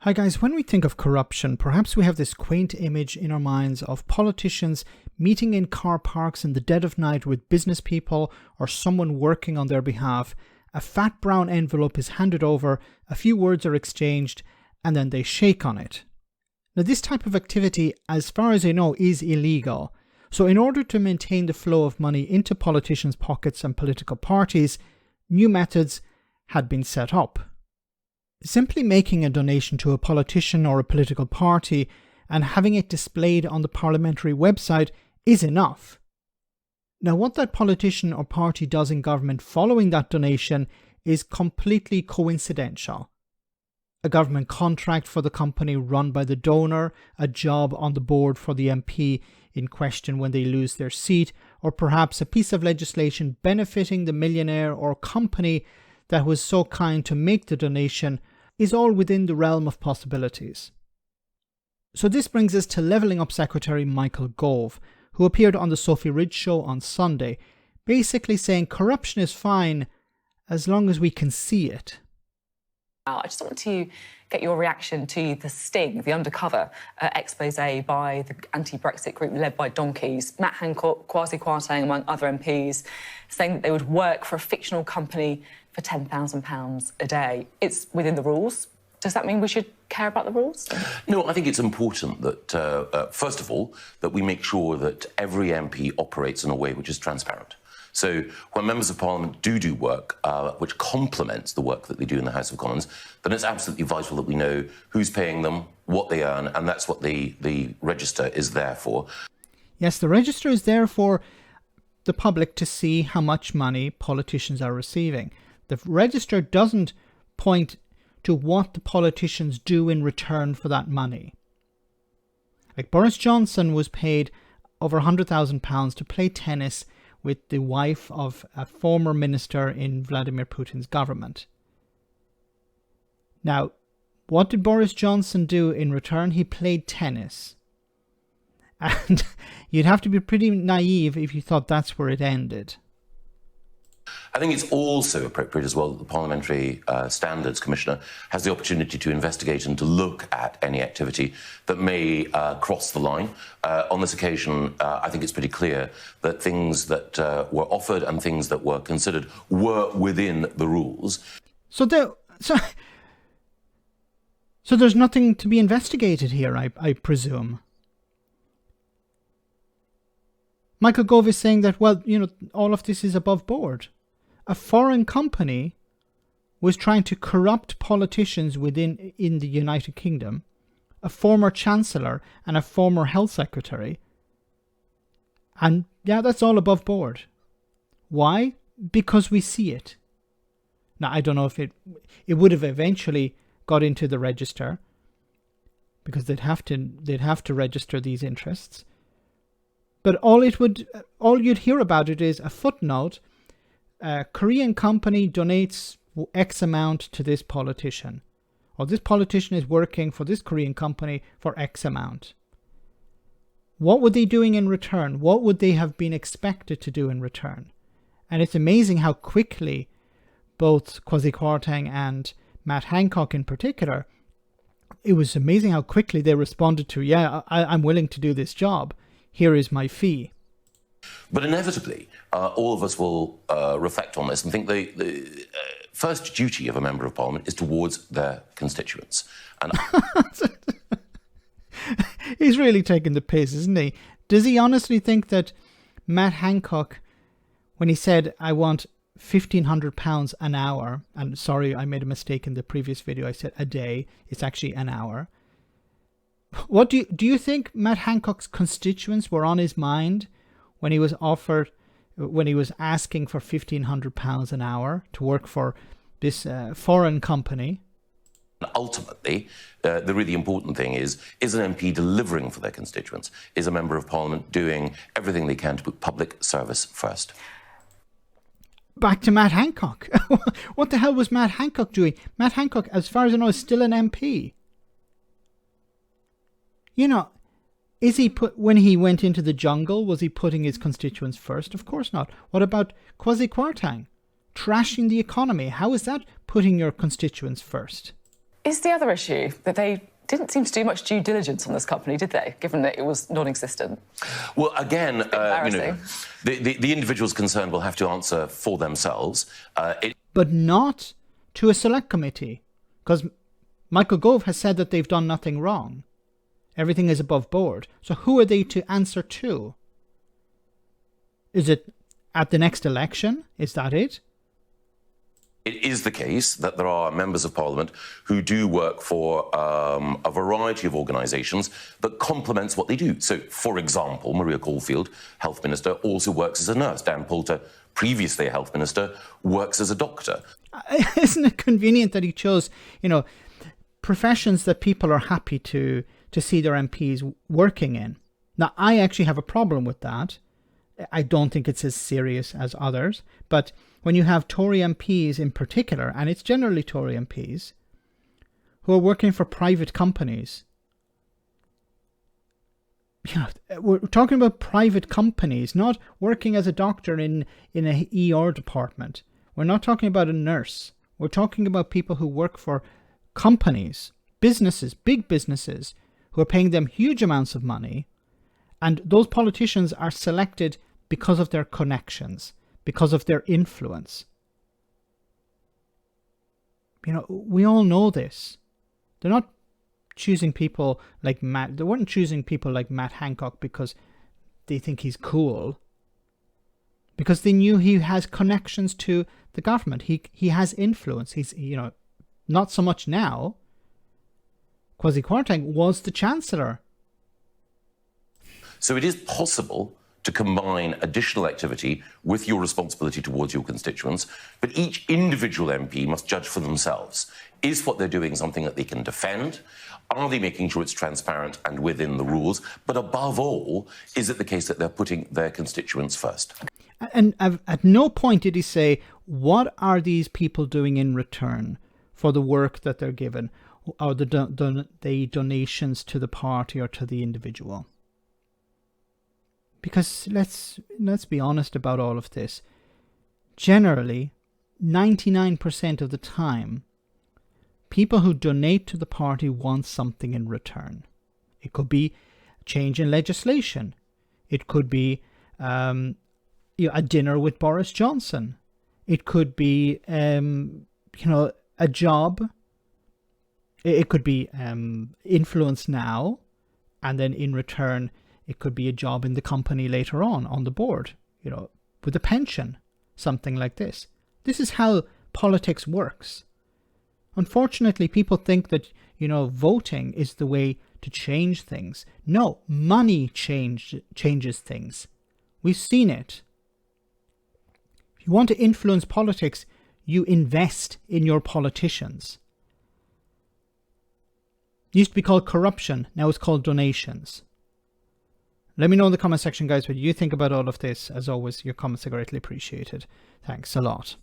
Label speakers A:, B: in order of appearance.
A: Hi guys, when we think of corruption, perhaps we have this quaint image in our minds of politicians meeting in car parks in the dead of night with business people or someone working on their behalf. A fat brown envelope is handed over, a few words are exchanged, and then they shake on it. Now this type of activity, as far as I know, is illegal. So in order to maintain the flow of money into politicians' pockets and political parties, new methods had been set up. Simply making a donation to a politician or a political party and having it displayed on the Parliamentary website is enough. Now, what that politician or party does in government following that donation is completely coincidental. A government contract for the company run by the donor, a job on the board for the MP in question when they lose their seat, or perhaps a piece of legislation benefiting the millionaire or company that was so kind to make the donation, is all within the realm of possibilities. So this brings us to Levelling Up Secretary Michael Gove, who appeared on the Sophy Ridge show on Sunday, basically saying corruption is fine as long as we can see it.
B: I just want to get your reaction to the sting, the undercover expose by the anti-Brexit group led by donkeys, Matt Hancock, Kwasi Kwarteng, among other MPs, saying that they would work for a fictional company for £10,000 a day. It's within the rules. Does that mean we should care about the rules?
C: No, I think it's important that, first of all, that we make sure that every MP operates in a way which is transparent. So when members of Parliament do work which complements the work that they do in the House of Commons, then it's absolutely vital that we know who's paying them, what they earn, and that's what the register is there for.
A: Yes, the register is there for the public to see how much money politicians are receiving. The register doesn't point to what the politicians do in return for that money. Like Boris Johnson was paid over £100,000 to play tennis with the wife of a former minister in Vladimir Putin's government. Now, what did Boris Johnson do in return? He played tennis. And you'd have to be pretty naive if you thought that's where it ended.
C: I think it's also appropriate as well that the Parliamentary Standards Commissioner has the opportunity to investigate and to look at any activity that may cross the line. On this occasion, I think it's pretty clear that things that were offered and things that were considered were within the rules.
A: So there's nothing to be investigated here, I presume. Michael Gove is saying that, well, all of this is above board. A foreign company was trying to corrupt politicians in the United Kingdom, a former chancellor and a former health secretary. And yeah, that's all above board. Why? Because we see it. Now, I don't know if it would have eventually got into the register, because they'd have to register these interests. But all you'd hear about it is a footnote. A Korean company donates X amount to this politician, or this politician is working for this Korean company for X amount. What were they doing in return? What would they have been expected to do in return? And it's amazing how quickly both Kwasi Kwarteng and Matt Hancock in particular, it was amazing how quickly they responded to, yeah, I'm willing to do this job. Here is my fee.
C: But inevitably, all of us will reflect on this and think the first duty of a member of Parliament is towards their constituents. And
A: he's really taking the piss, isn't he? Does he honestly think that Matt Hancock, when he said, I want £1,500 an hour, and sorry, I made a mistake in the previous video, I said a day, it's actually an hour. What do you think Matt Hancock's constituents were on his mind when he was asking for £1,500 an hour to work for this foreign company?
C: Ultimately, the really important thing is an MP delivering for their constituents? Is a member of Parliament doing everything they can to put public service first?
A: Back to Matt Hancock. What the hell was Matt Hancock doing? Matt Hancock, as far as I know, is still an MP. When he went into the jungle, was he putting his constituents first? Of course not. What about Kwasi Kwarteng? Trashing the economy. How is that putting your constituents first?
B: is the other issue that they didn't seem to do much due diligence on this company, did they, given that it was non-existent?
C: Well, again, the individuals concerned will have to answer for themselves.
A: But not to a select committee, because Michael Gove has said that they've done nothing wrong. Everything is above board. So who are they to answer to? Is it at the next election? Is that it?
C: It is the case that there are members of Parliament who do work for a variety of organisations that complements what they do. So, for example, Maria Caulfield, Health Minister, also works as a nurse. Dan Poulter, previously a Health Minister, works as a doctor.
A: Isn't it convenient that he chose, professions that people are happy to see their MPs working in? Now, I actually have a problem with that. I don't think it's as serious as others, but when you have Tory MPs in particular, and it's generally Tory MPs, who are working for private companies, we're talking about private companies, not working as a doctor in an ER department. We're not talking about a nurse. We're talking about people who work for companies, businesses, big businesses, who are paying them huge amounts of money. And those politicians are selected because of their connections, because of their influence. We all know this. They're not choosing people like Matt. They weren't choosing people like Matt Hancock because they think he's cool. Because they knew he has connections to the government. He has influence. He's, not so much now. Kwasi Kwarteng was the Chancellor.
C: So it is possible to combine additional activity with your responsibility towards your constituents, but each individual MP must judge for themselves. Is what they're doing something that they can defend? Are they making sure it's transparent and within the rules? But above all, is it the case that they're putting their constituents first?
A: And at no point did he say, what are these people doing in return for the work that they're given, or the donations to the party or to the individual? Because let's be honest about all of this. Generally, 99% of the time, people who donate to the party want something in return. It could be a change in legislation. It could be a dinner with Boris Johnson. It could be a job. It could be influence now, and then in return, it could be a job in the company later on the board, with a pension, something like this. This is how politics works. Unfortunately, people think that, voting is the way to change things. No, money changes things. We've seen it. If you want to influence politics, you invest in your politicians. It used to be called corruption. Now it's called donations. Let me know in the comment section, guys, what you think about all of this. As always, your comments are greatly appreciated. Thanks a lot.